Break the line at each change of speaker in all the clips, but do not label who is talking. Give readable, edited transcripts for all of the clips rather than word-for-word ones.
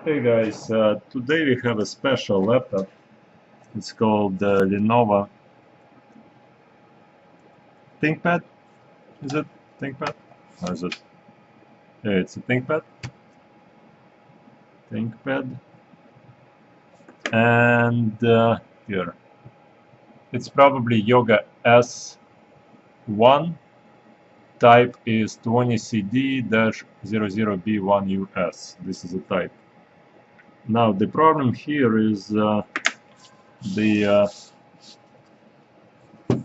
Hey guys, today we have a special laptop. It's called Lenovo ThinkPad. Is it ThinkPad? Or is it? Yeah, it's a ThinkPad. ThinkPad. And here, it's probably Yoga S1. Type is 20CD-00B1US. This is a type. Now the problem here is the uh,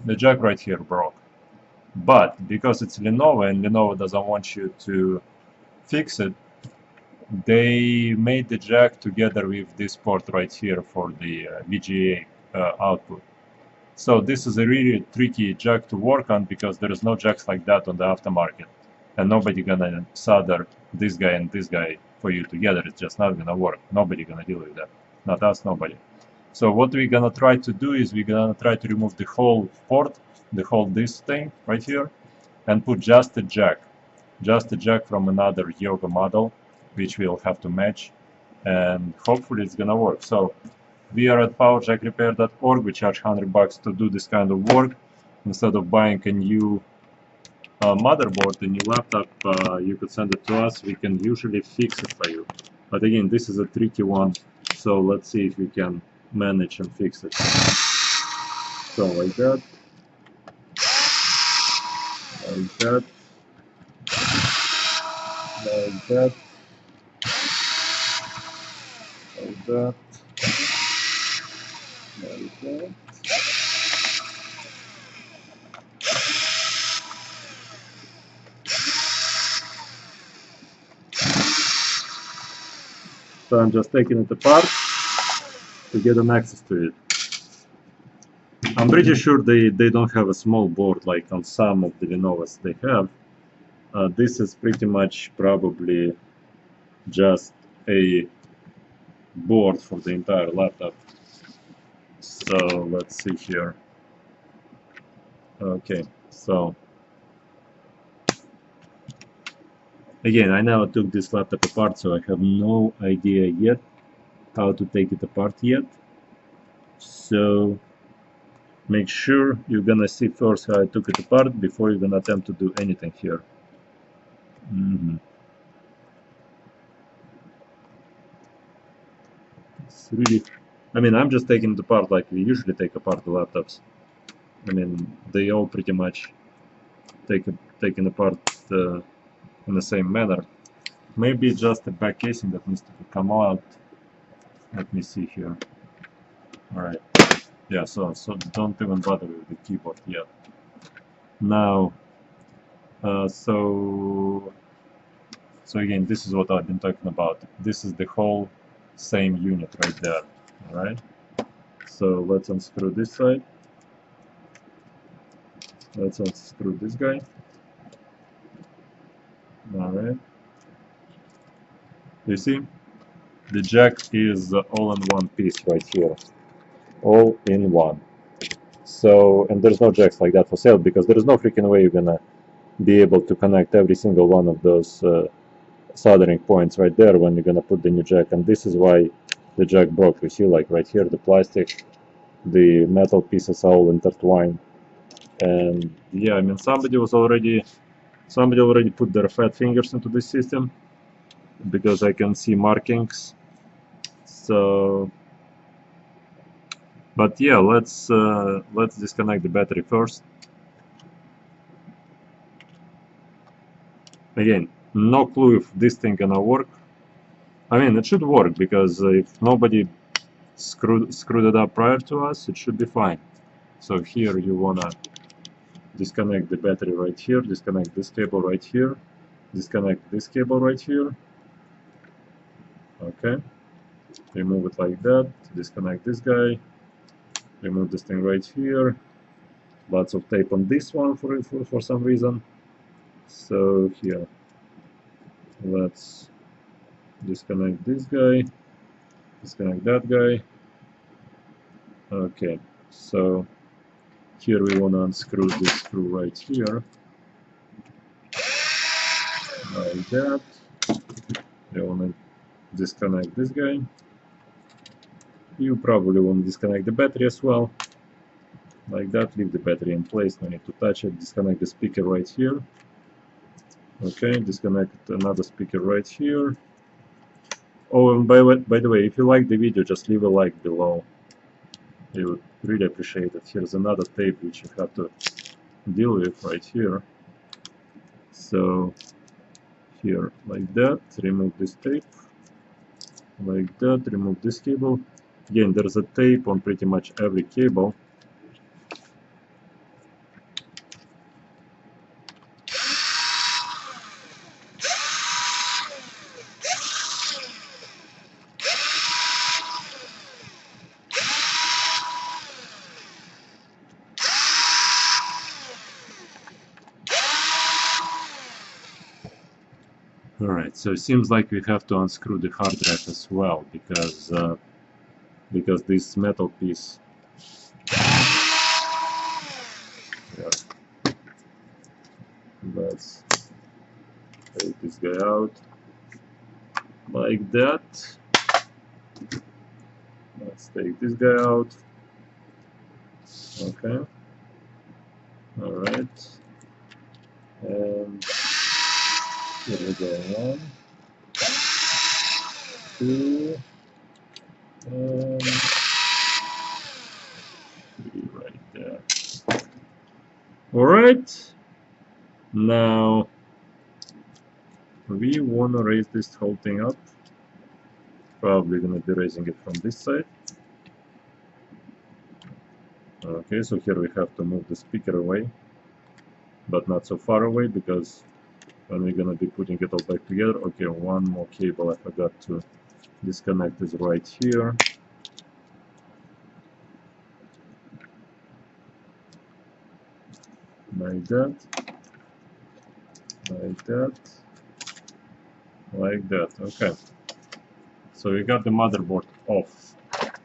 the jack right here broke. But because it's Lenovo and Lenovo doesn't want you to fix it, they made the jack together with this port right here for the VGA output. So this is a really tricky jack to work on because there is no jacks like that on the aftermarket, and nobody gonna solder this guy and this guy for you together. It's just not gonna work. Nobody gonna deal with that. Not us, nobody. So what we're gonna try to do is we're gonna try to remove the whole port, the whole this thing right here, and put just a jack from another Yoga model, which we'll have to match, and hopefully it's gonna work. So we are at powerjackrepair.org. We charge $100 to do this kind of work. Instead of buying a new motherboard, a new laptop, you could send it to us. We can usually fix it for you. But again, this is a tricky one, so let's see if we can manage and fix it. So like that, like that, like that, like that, like that. So I'm just taking it apart to get an access to it. I'm pretty sure they don't have a small board like on some of the Lenovos they have. This is pretty much probably just a board for the entire laptop. So let's see here. Okay, so again, I never took this laptop apart, so I have no idea yet how to take it apart yet. So make sure you're gonna see first how I took it apart before you're gonna attempt to do anything here. It's really, I mean, I'm just taking it apart like we usually take apart the laptops. I mean, they all pretty much taken apart in the same manner. Maybe just the back casing that needs to come out. Let me see here. Alright. Yeah, so don't even bother with the keyboard yet. Now, so again, this is what I've been talking about. This is the whole same unit right there. Alright. So let's unscrew this side. Let's unscrew this guy. Alright. You see? The jack is all in one piece right here. All in one. So, and there's no jacks like that for sale because there is no freaking way you're gonna be able to connect every single one of those soldering points right there when you're gonna put the new jack. And this is why the jack broke. You see, like right here, the plastic, the metal pieces are all intertwined. And yeah, I mean, somebody already put their fat fingers into this system because I can see markings. So, but yeah, let's disconnect the battery first. Again, no clue if this thing gonna work. I mean, it should work because if nobody screwed it up prior to us, it should be fine. So here you wanna disconnect the battery right here, disconnect this cable right here, disconnect this cable right here. Okay, remove it like that, disconnect this guy, remove this thing right here. Lots of tape on this one for some reason. So here, let's disconnect this guy, disconnect that guy. Okay, so here we want to unscrew this screw right here, like that. We want to disconnect this guy. You probably want to disconnect the battery as well, like that. Leave the battery in place, no need to touch it. Disconnect the speaker right here. Okay, disconnect another speaker right here. Oh, and by the way, if you like the video, just leave a like below. I would really appreciate it. Here's another tape which you have to deal with right here. So here, like that, remove this tape. Like that, remove this cable. Again, there's a tape on pretty much every cable. Alright, so it seems like we have to unscrew the hard drive as well, because this metal piece. Yeah. Let's take this guy out like that. Let's take this guy out. Okay. Alright. And here we go. 1, 2, and 3 right there. Alright. Now we want to raise this whole thing up. Probably going to be raising it from this side. Okay, so here we have to move the speaker away, but not so far away, because when we're going to be putting it all back together. Okay, one more cable I forgot to disconnect is right here. Like that. Like that. Like that. Okay. So we got the motherboard off,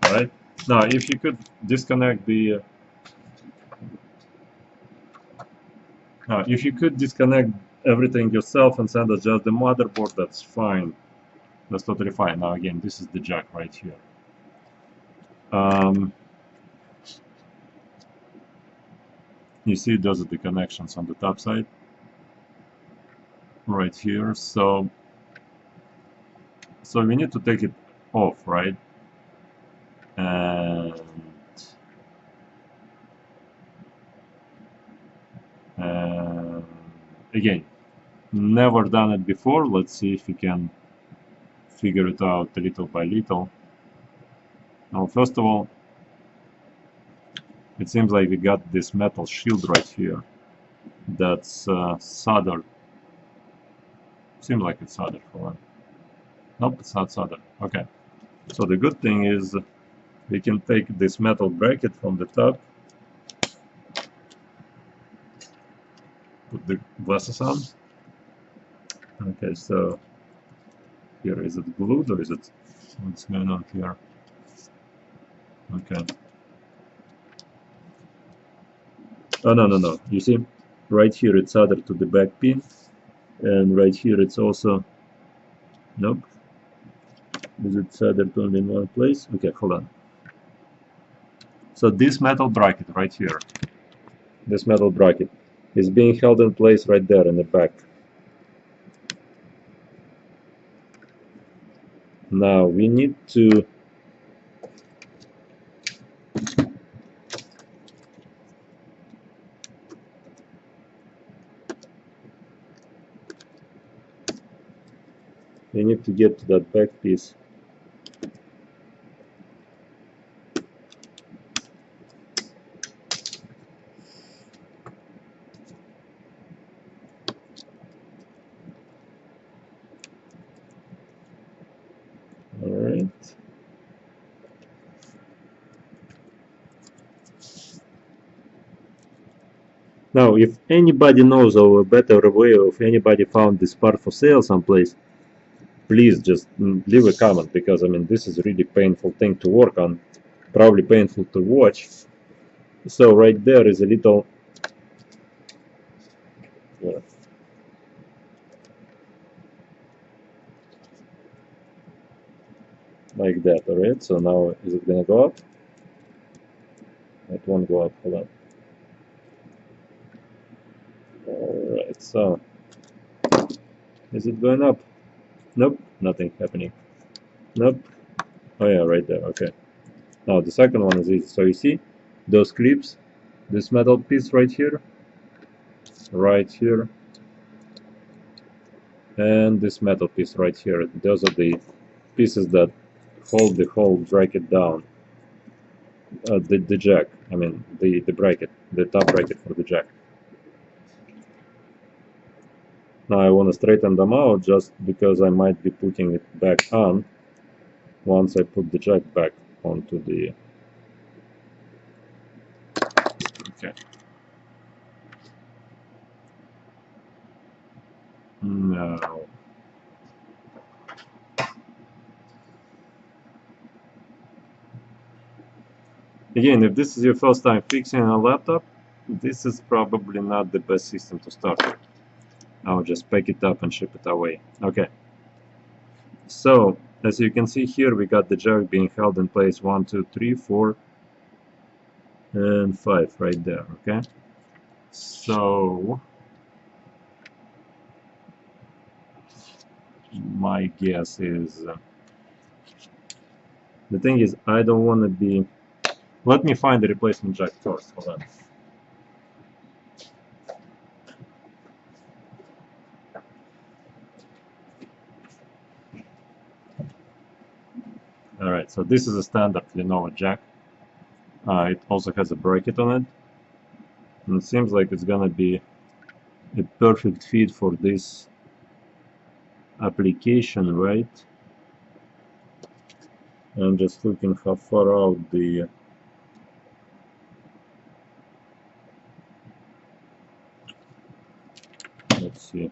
right? Now, if you could disconnect the if you could disconnect everything yourself and send us just the motherboard, that's fine. That's totally fine. Now again, this is the jack right here. You see those are the connections on the top side right here. So we need to take it off, right? And again, never done it before. Let's see if we can figure it out little by little. Now, first of all, it seems like we got this metal shield right here that's soldered. Seems like it's soldered for one. Nope, it's not soldered. Okay. So the good thing is we can take this metal bracket from the top, put the glasses on. Okay, so here, is it glued or is it, what's going on here? Okay. Oh, no. You see, right here it's soldered to the back pin, and right here it's also, nope. Is it soldered only in one place? Okay, hold on. So this metal bracket right here, this metal bracket, is being held in place right there in the back. Now we need to get to that back piece. Alright. Now, if anybody knows of a better way, or if anybody found this part for sale someplace, please just leave a comment, because I mean this is a really painful thing to work on, probably painful to watch. So right there is a little like that. Alright, so now is it gonna go up? It won't go up. Hold on. Alright, so is it going up? Nope, nothing happening. Nope. Oh yeah, right there. Okay. Now the second one is easy. So you see those clips, this metal piece right here, and this metal piece right here. Those are the pieces that hold the whole bracket down. The jack, I mean the bracket, the top bracket for the jack. Now I want to straighten them out just because I might be putting it back on once I put the jack back onto the... Okay. No. Again, if this is your first time fixing a laptop, this is probably not the best system to start with. I'll just pack it up and ship it away. Okay. So, as you can see here, we got the jack being held in place 1, 2, 3, 4, and 5 right there, okay? So, my guess is... the thing is, I don't want to be... Let me find the replacement jack first, hold on. Alright, so this is a standard Lenovo jack. It also has a bracket on it. And it seems like it's gonna be a perfect fit for this application, right? I'm just looking how far out the... let's see.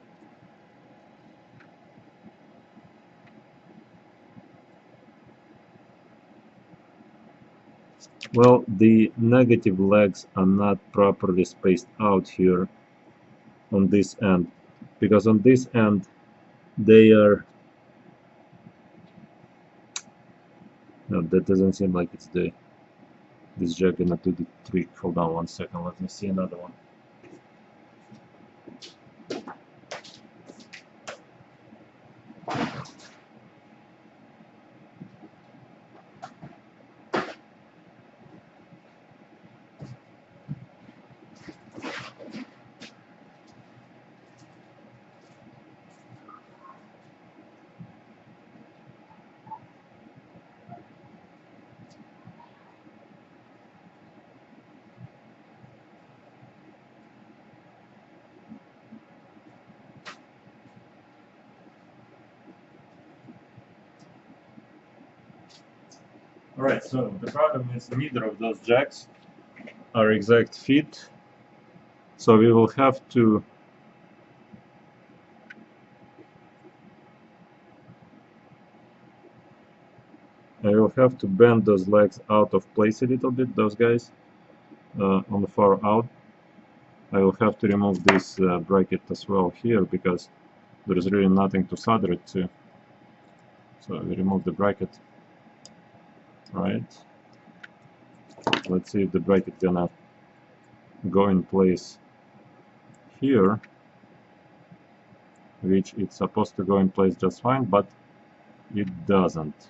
Well, the negative legs are not properly spaced out here on this end, because on this end they are... no, that doesn't seem like it's this jack gonna do the trick. Hold on 1 second, let me see another one. Alright, so the problem is neither of those jacks are exact fit, so we will have to I will have to bend those legs out of place a little bit, those guys, on the far out. I will have to remove this bracket as well here, because there is really nothing to solder it to. So we remove the bracket. Right. Let's see if the bracket gonna go in place here, which it's supposed to go in place just fine, but it doesn't.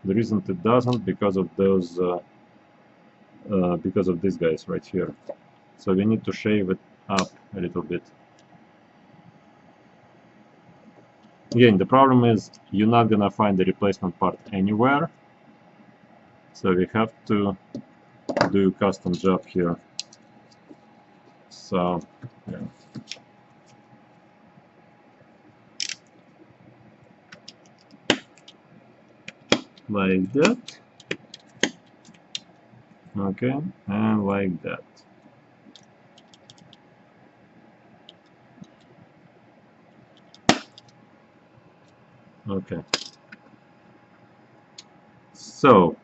The reason it doesn't, because of those because of these guys right here. So we need to shave it up a little bit. Again, the problem is you're not gonna find the replacement part anywhere, so we have to do a custom job here. So yeah. Like that. Okay, and like that. Okay. So,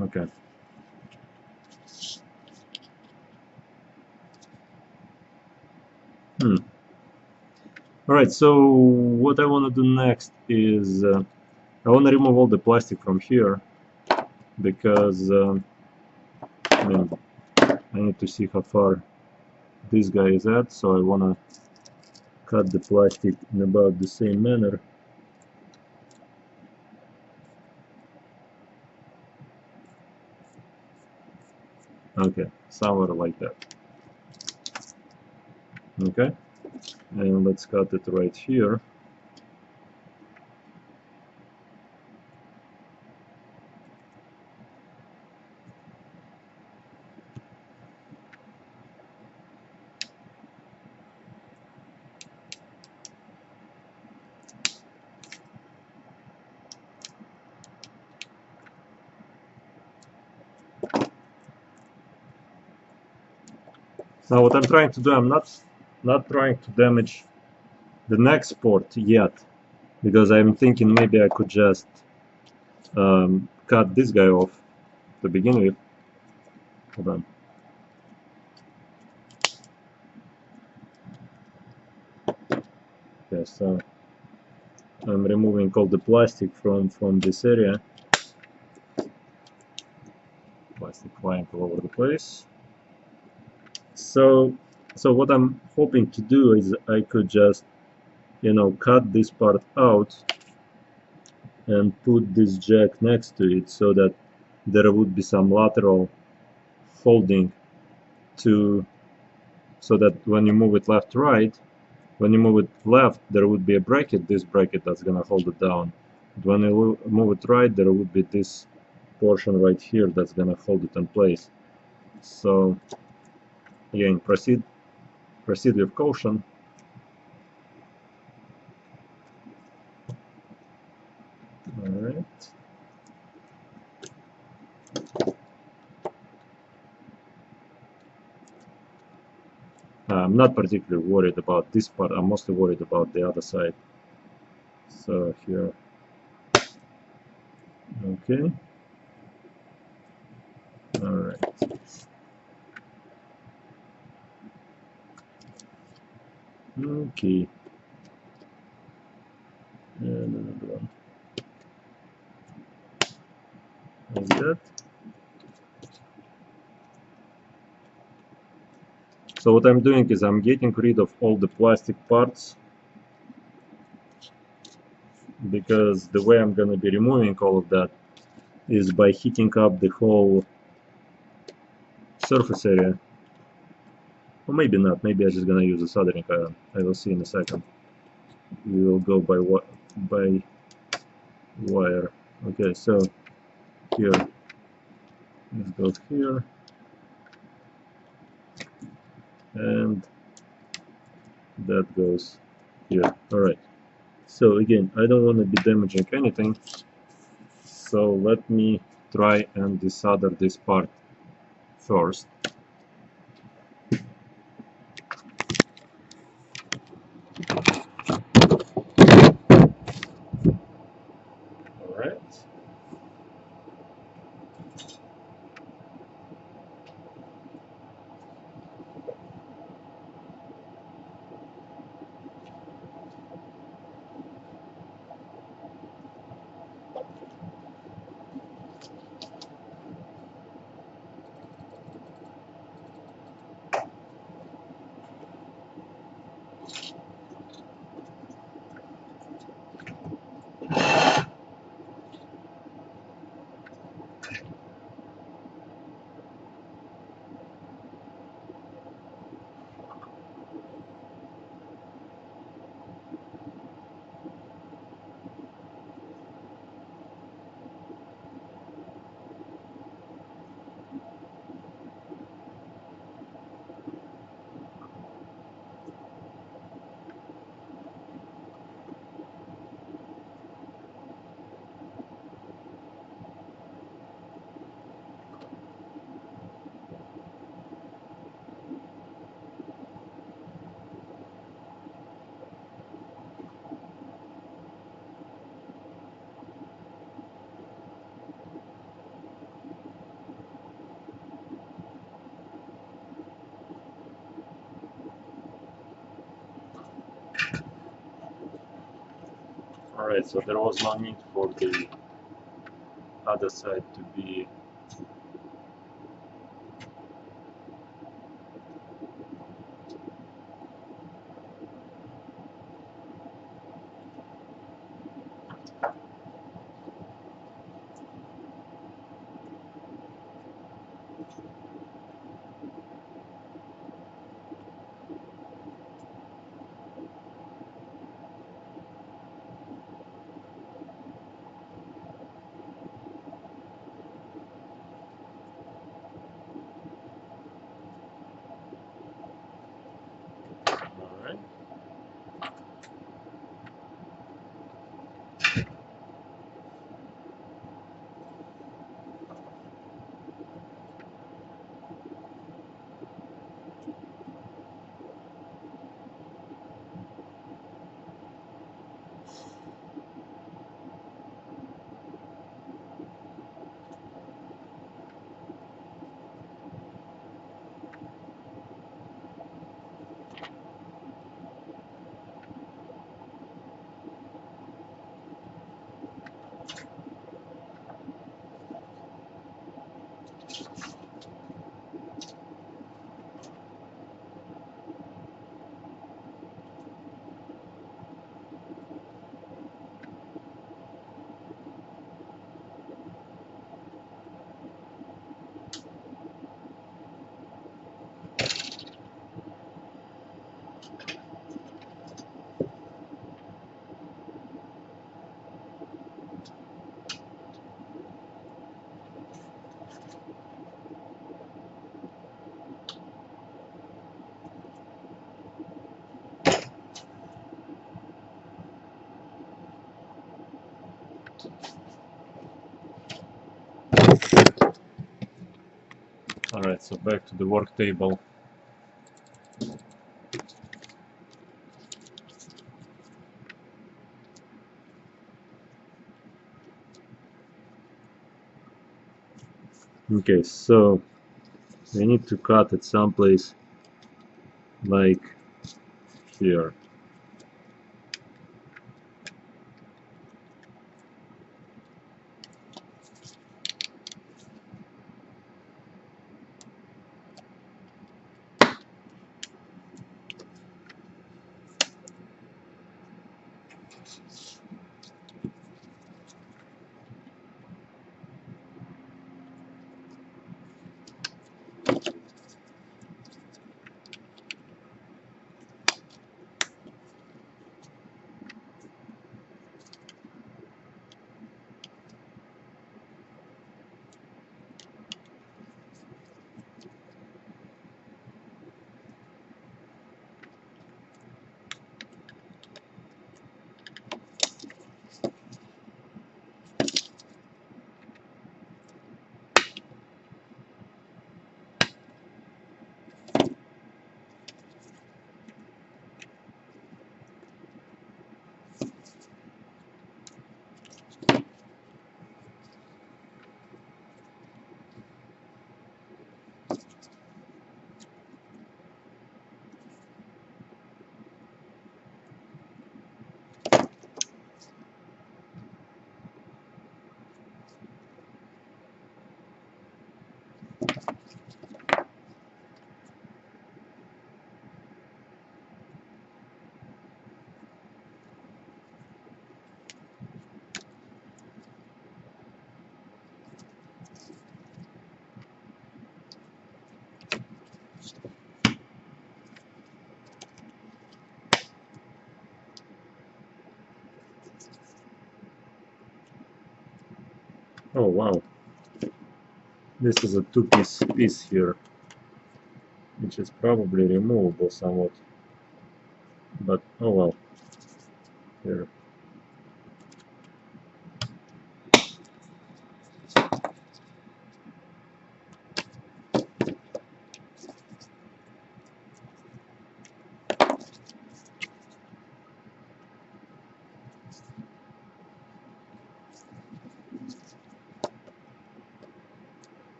okay. Alright, so what I want to do next is I want to remove all the plastic from here because I mean, I need to see how far this guy is at, so I want to cut the plastic in about the same manner. Okay, somewhere like that. Okay, and let's cut it right here. Now what I'm trying to do, I'm not trying to damage the next port yet, because I'm thinking maybe I could just cut this guy off to begin with. Hold on. Okay, so I'm removing all the plastic from this area. Plastic flying all over the place. So what I'm hoping to do is I could just, you know, cut this part out and put this jack next to it so that there would be some lateral holding to, so that when you move it left to right, when you move it left, there would be a bracket, this bracket that's gonna hold it down. When you move it right, there would be this portion right here that's gonna hold it in place. So again, proceed with caution. All right. I'm not particularly worried about this part. I'm mostly worried about the other side. So here, okay. All right. Okay. And another one like that. So what I'm doing is I'm getting rid of all the plastic parts, because the way I'm going to be removing all of that is by heating up the whole surface area. Or maybe not, maybe I'm just going to use a soldering iron. I will see in a second. We will go by wire. Okay, so here, let's go here, and that goes here. Alright, so again, I don't want to be damaging anything, so let me try and desolder this part first. Alright. Alright, so there was no need for the other side to be alright. Alright, so back to the work table. Okay, so I need to cut it someplace like here. Oh wow, this is a two-piece piece here, which is probably removable somewhat, but oh well. Here.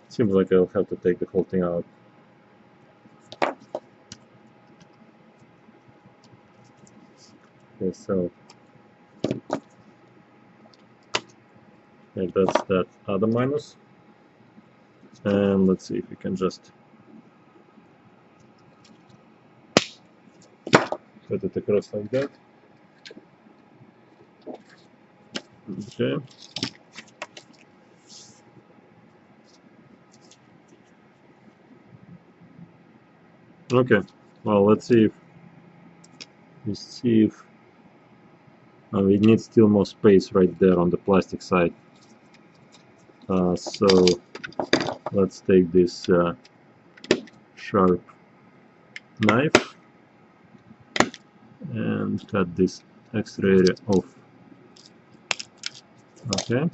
Seems like I'll have to take the whole thing out. Okay, so okay, that's that other minus. And let's see if we can just put it across like that. Okay. Okay. Well, let's see if we need still more space right there on the plastic side. So let's take this sharp knife and cut this extra area off. Okay.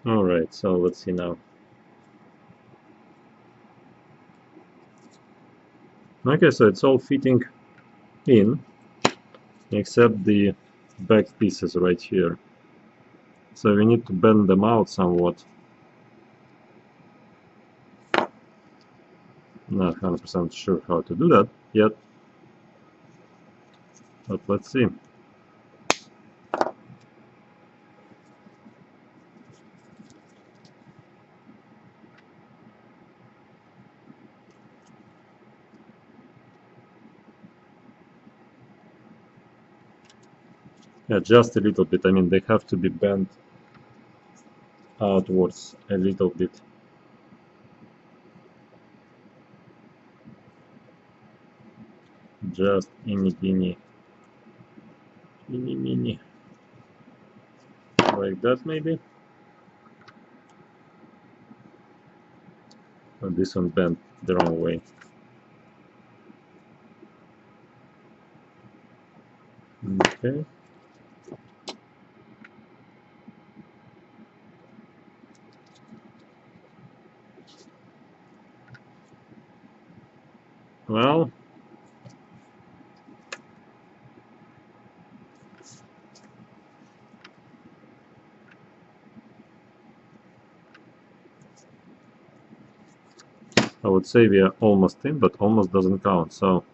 All right. So let's see now. Okay, so it's all fitting in except the back pieces right here. So we need to bend them out somewhat. Not 100% sure how to do that yet, but let's see. Yeah, just a little bit. I mean, they have to be bent outwards a little bit. Just mini, like that maybe. And this one bent the wrong way. Okay. Well, I would say we are almost in, but almost doesn't count. So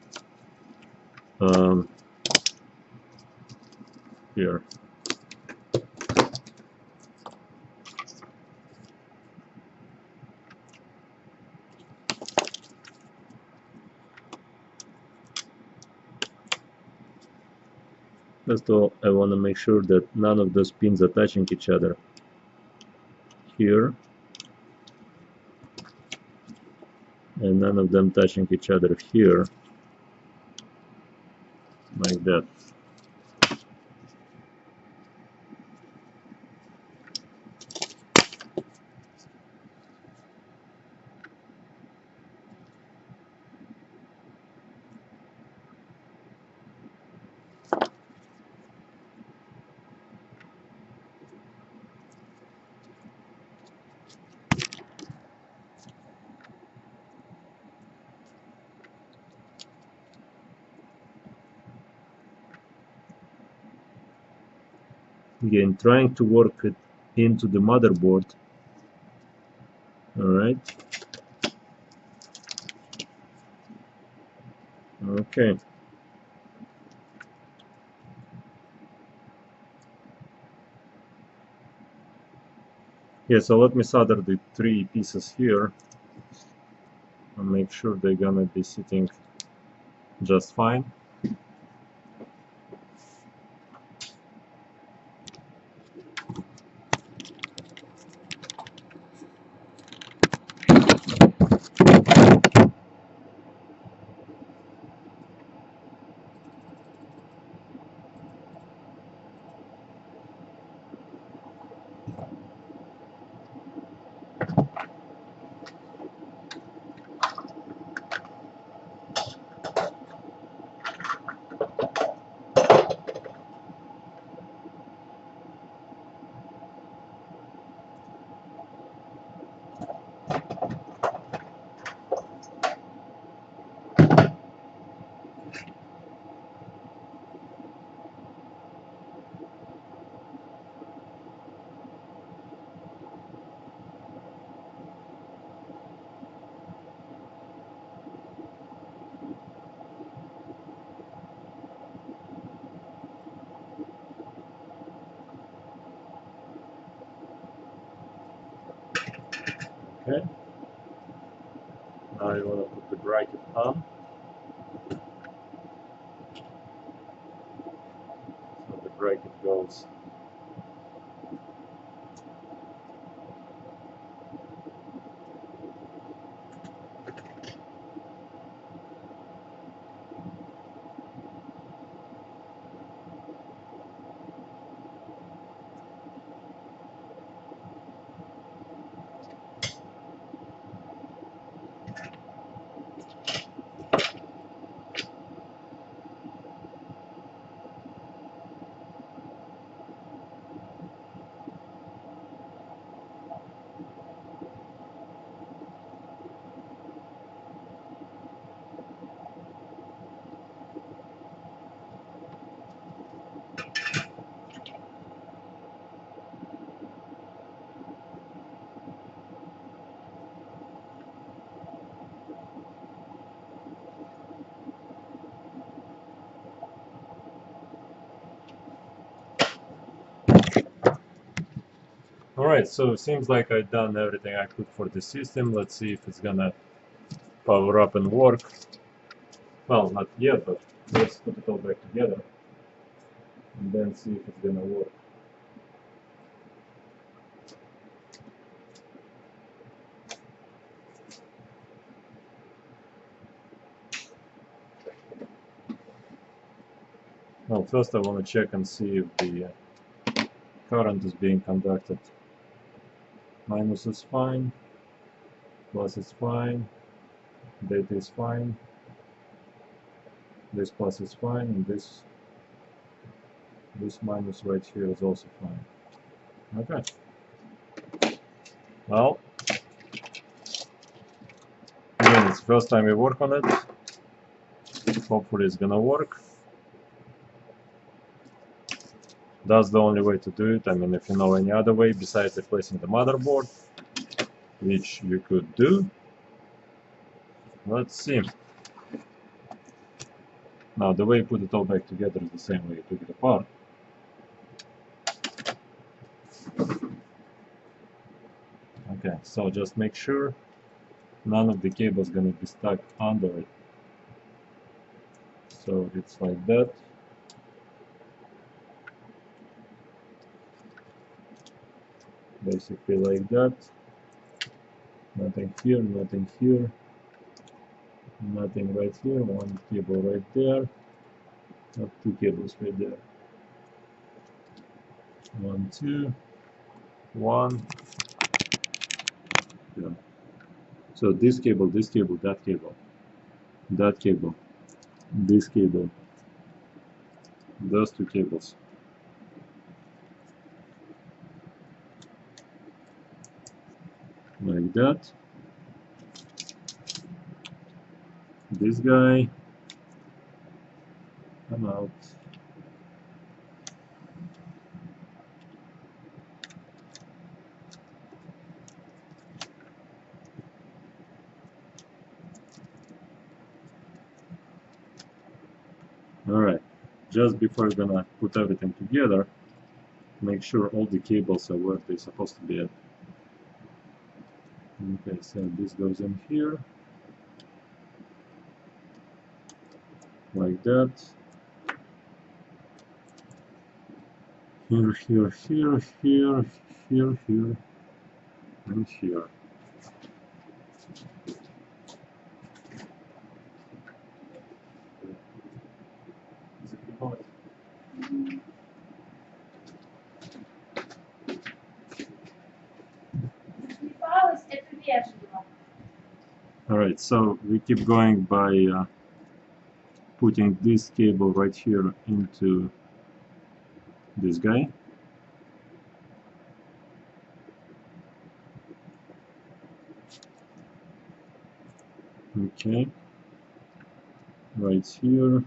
here. First of all, I want to make sure that none of those pins are touching each other. Here. And none of them touching each other here. Like that. Again, trying to work it into the motherboard. Alright. Okay. Yeah, so let me solder the three pieces here and make sure they're gonna be sitting just fine. Now you want to put the bracket on, so the bracket goes. Alright, so it seems like I've done everything I could for the system. Let's see if it's gonna power up and work. Well, not yet, but let's put it all back together and then see if it's gonna work. Well, first I want to check and see if the current is being conducted. Minus is fine, plus is fine, data is fine, this plus is fine, and this minus right here is also fine. Okay. Well, again, it's the first time we work on it. Hopefully it's gonna work. That's the only way to do it. I mean, if you know any other way besides replacing the motherboard, which you could do, let's see. Now, the way you put it all back together is the same way you took it apart. Okay, so just make sure none of the cables gonna be stuck under it. So it's like that. Basically like that. Nothing here, nothing here, nothing right here, one cable right there, two cables right there. 1, 2, 1. Yeah. So this cable, that cable, that cable, this cable, those two cables. Like that. This guy, come out. Alright, just before you're gonna put everything together, make sure all the cables are where they're supposed to be at. Okay, so this goes in here, like that. Here, here, here, here, here, here, and here. Alright, so we keep going by putting this cable right here into this guy. Okay, right here.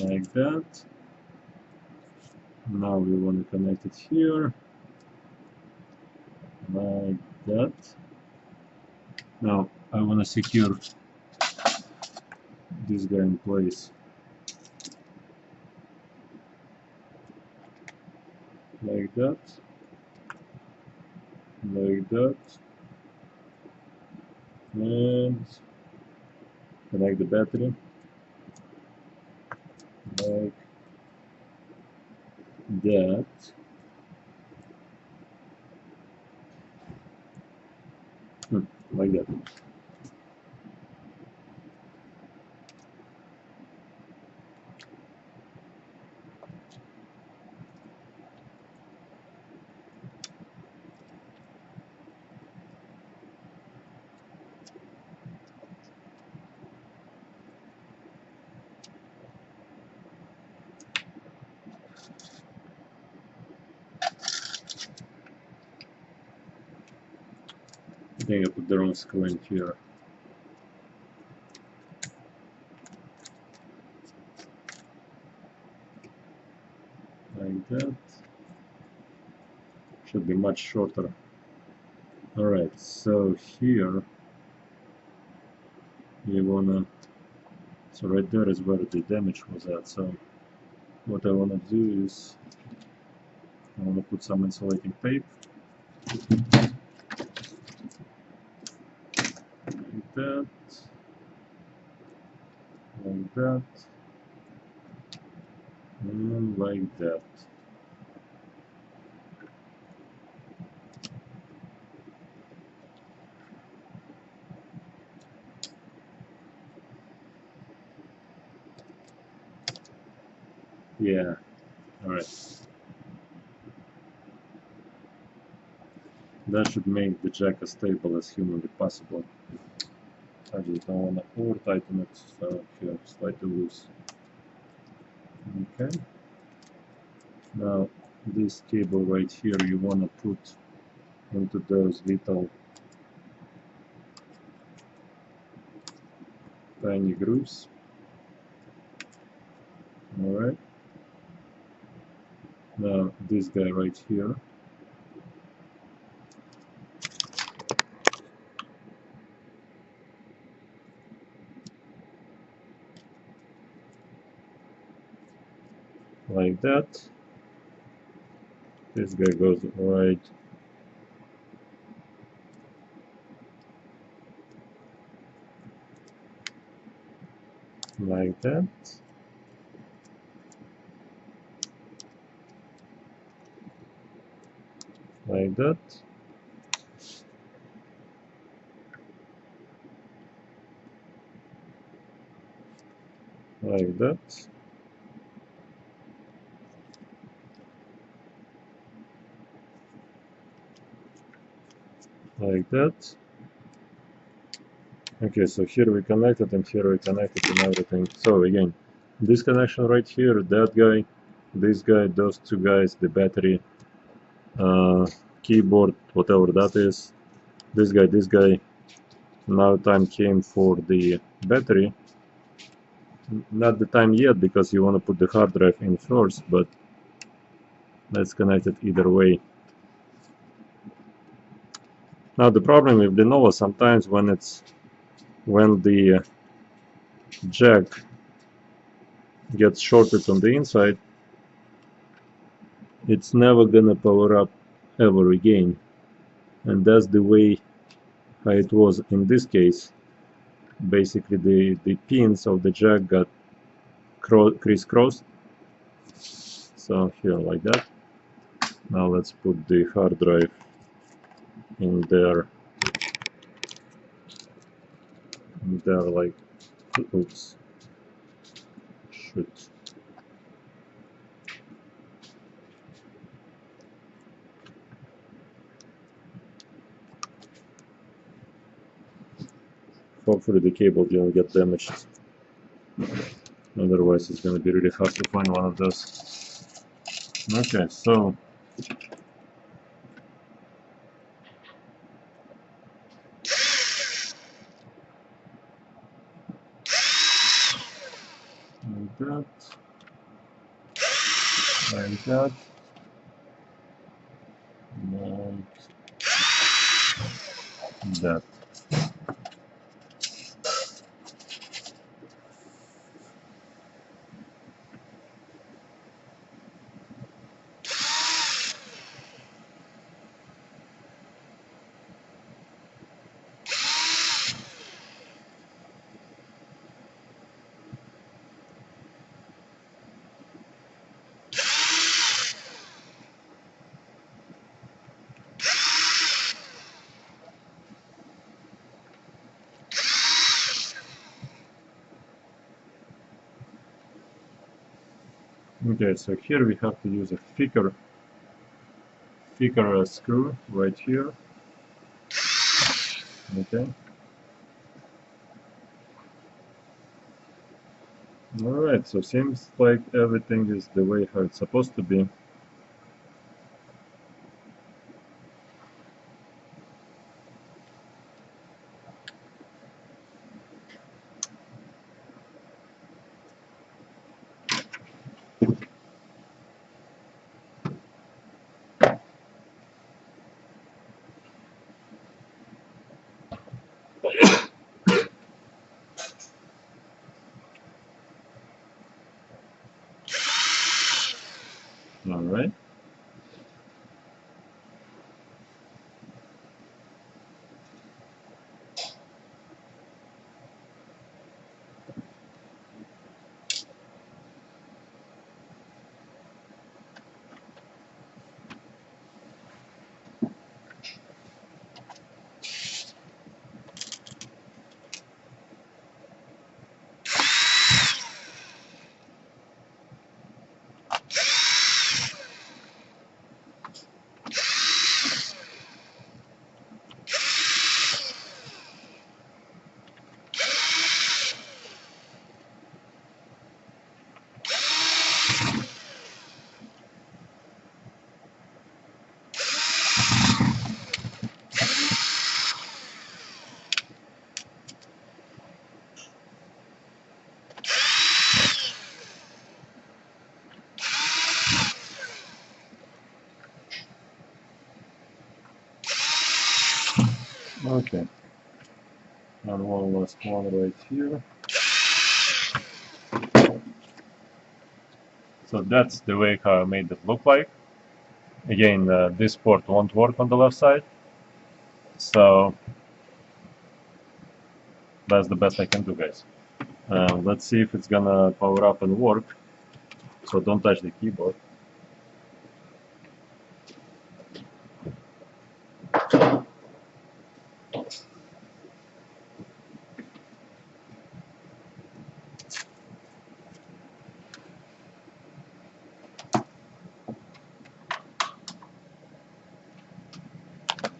like that. Now we want to connect it here, like that. Now I want to secure this guy in place, like that, like that, and connect the battery, like that. Like that. I think I put the wrong screw in here. Like that. Should be much shorter. Alright, so here you wanna, so right there is where the damage was at. So what I wanna do is I wanna put some insulating tape, like that, like that, and like that. Yeah, alright. That should make the jack as stable as humanly possible. I just don't want to over tighten it, so here, slightly loose. Okay. Now this cable right here you want to put into those little tiny grooves. Alright. Now this guy right here. Like that. This guy goes right like that. Like that. Like that. Like that. Okay, so here we connected and here we connected and everything. So again, this connection right here, that guy, this guy, those two guys, the battery, keyboard, whatever that is, this guy, this guy. Now time came for the battery. Not the time yet because you want to put the hard drive in first, but let's connect it either way. Now the problem with Lenovo, sometimes when the jack gets shorted on the inside, it's never gonna power up ever again, and that's the way how it was in this case. Basically the pins of the jack got crisscrossed, so here like that. Now let's put the hard drive in there, like, oops, shoot. Hopefully the cable didn't get damaged. Otherwise it's going to be really hard to find one of those. Okay, so like that. like that. And that. Okay, so here we have to use a thicker screw right here. Okay. Alright, so seems like everything is the way how it's supposed to be. Alright. Okay. And one last one right here. So that's the way how I made it look like. Again, this port won't work on the left side. So that's the best I can do, guys. Let's see if it's gonna power up and work. So don't touch the keyboard.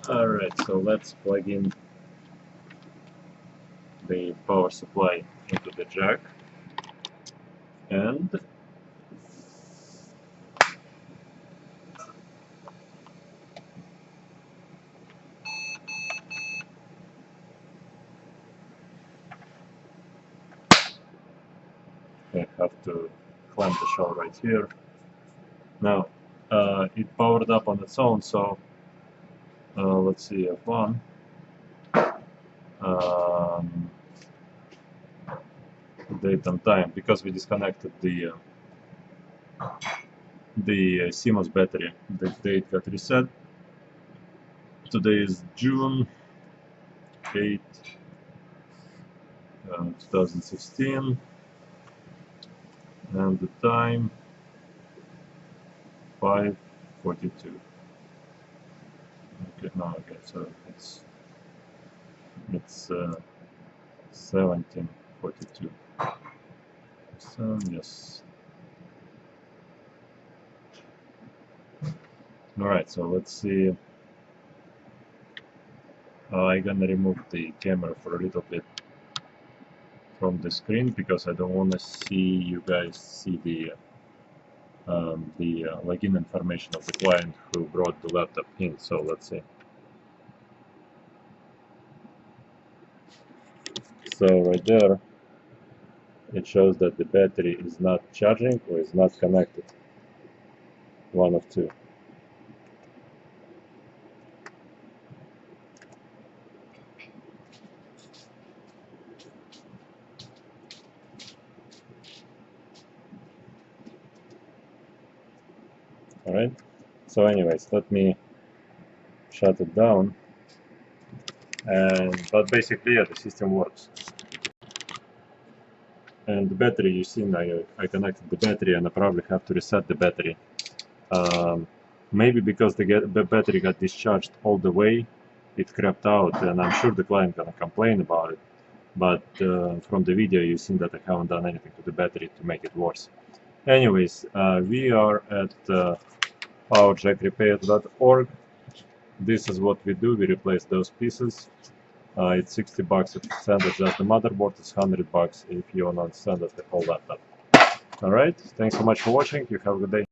Alright, so let's plug in the power supply into the jack. And I have to clamp the shell right here. Now, it powered up on its own, so let's see, F1. Um, date and time, because we disconnected the CMOS battery. The date got reset. Today is June 8, 2016, and the time 5:42. Okay, no, okay, so it's 17:42. So yes. All right, so let's see. I'm gonna remove the camera for a little bit from the screen because I don't want to see you guys see the login information of the client who brought the laptop in. So let's see. So right there, it shows that the battery is not charging or is not connected. one of two. All right. So anyways, let me shut it down. But basically, yeah, the system works. And the battery, you see, I connected the battery, and I probably have to reset the battery. Maybe because the battery got discharged all the way, it crept out, and I'm sure the client gonna complain about it. But from the video, you've seen that I haven't done anything to the battery to make it worse. Anyways, we are at powerjackrepair.org. This is what we do. We replace those pieces. It's 60 bucks if you send it just the motherboard. It's 100 bucks if you want to send it the whole laptop. All right. Thanks so much for watching. You have a good day.